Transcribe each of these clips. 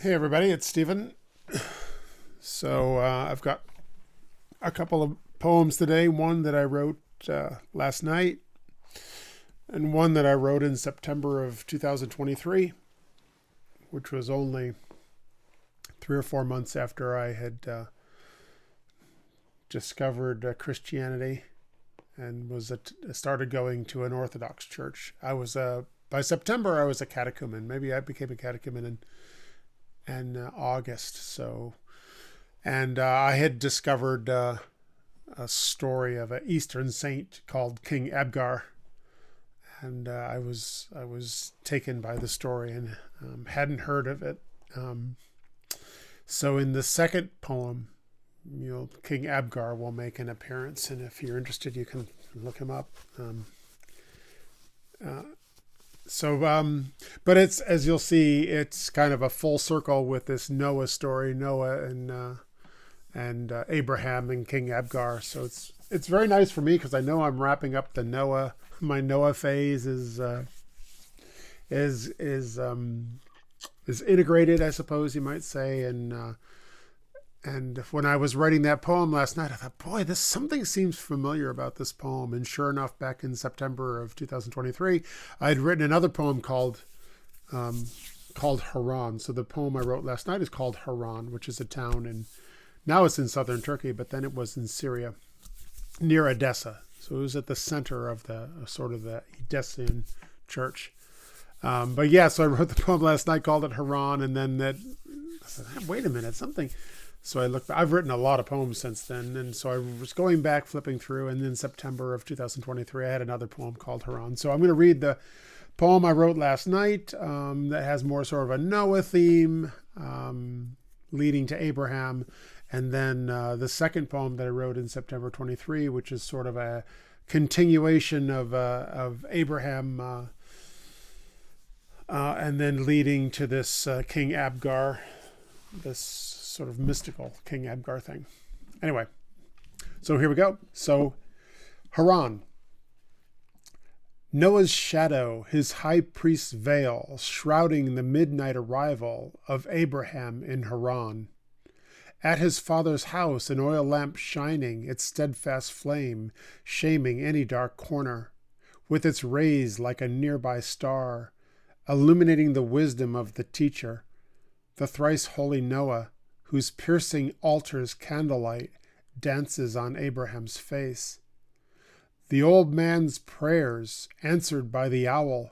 Hey everybody, it's Stephen. So I've got a couple of poems today. One that I wrote last night, and one that I wrote in September of 2023, which was only 3 or 4 months after I had discovered Christianity and started going to an Orthodox church. By September I was a catechumen. Maybe I became a catechumen in August. So, and I had discovered a story of an Eastern saint called King Abgar, and I was taken by the story and hadn't heard of it. So in the second poem, King Abgar will make an appearance, and if you're interested, you can look him up. But it's, as you'll see, it's kind of a full circle with this Noah story, Noah and Abraham and King Abgar. So it's very nice for me because I know I'm wrapping up my Noah phase is integrated, I suppose you might say, and when I was writing that poem last night, I thought, boy, something seems familiar about this poem. And sure enough, back in September of 2023, I had written another poem called Haran. So the poem I wrote last night is called Haran, which is a town, and now it's in southern Turkey, but then it was in Syria, near Edessa. So it was at the center of the Edessian church. But yeah, so I wrote the poem last night, called it Haran, and then I said, wait a minute, something. So I've written a lot of poems since then. And so I was going back, flipping through. And in September of 2023, I had another poem called Haran. So I'm going to read the poem I wrote last night that has more sort of a Noah theme leading to Abraham. And then the second poem that I wrote in September 23, which is sort of a continuation of Abraham and then leading to this King Abgar, this sort of mystical King Abgar thing. Anyway, so here we go. So, Haran. Noah's shadow, his high priest's veil, shrouding the midnight arrival of Abraham in Haran. At his father's house, an oil lamp shining, its steadfast flame, shaming any dark corner, with its rays like a nearby star, illuminating the wisdom of the teacher, the thrice holy Noah, whose piercing altar's candlelight dances on Abraham's face. The old man's prayers answered by the owl,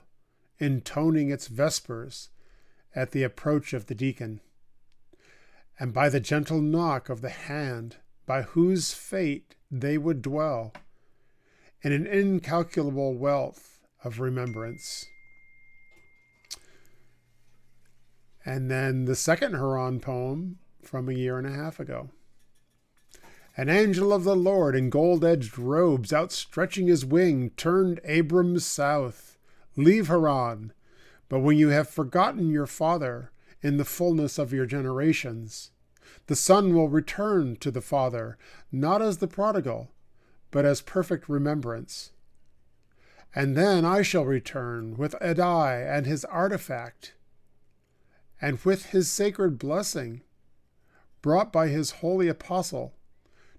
intoning its vespers at the approach of the deacon, and by the gentle knock of the hand by whose fate they would dwell in an incalculable wealth of remembrance. And then the second Haran poem from a year and a half ago. An angel of the Lord in gold-edged robes, outstretching his wing, turned Abram south. Leave Haran, but when you have forgotten your father in the fullness of your generations, the son will return to the father, not as the prodigal, but as perfect remembrance. And then I shall return with Adai and his artifact, and with his sacred blessing, brought by his holy apostle,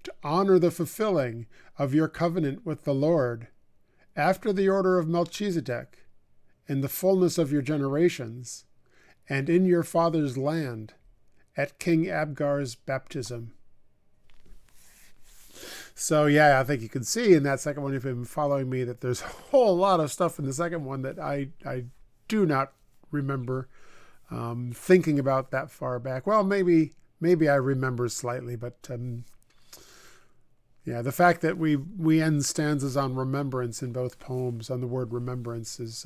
to honor the fulfilling of your covenant with the Lord, after the order of Melchizedek, in the fullness of your generations, and in your father's land, at King Abgar's baptism. So yeah, I think you can see in that second one, if you've been following me, that there's a whole lot of stuff in the second one that I do not remember thinking about that far back. Well, maybe I remember slightly, but yeah, the fact that we end stanzas on remembrance in both poems, on the word remembrance, is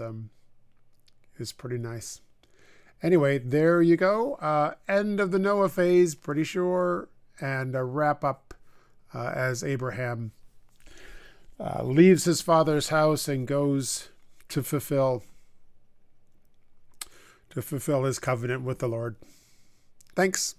pretty nice. Anyway, there you go. End of the Noah phase, pretty sure, and a wrap up as Abraham leaves his father's house and goes to fulfill his covenant with the Lord. Thanks.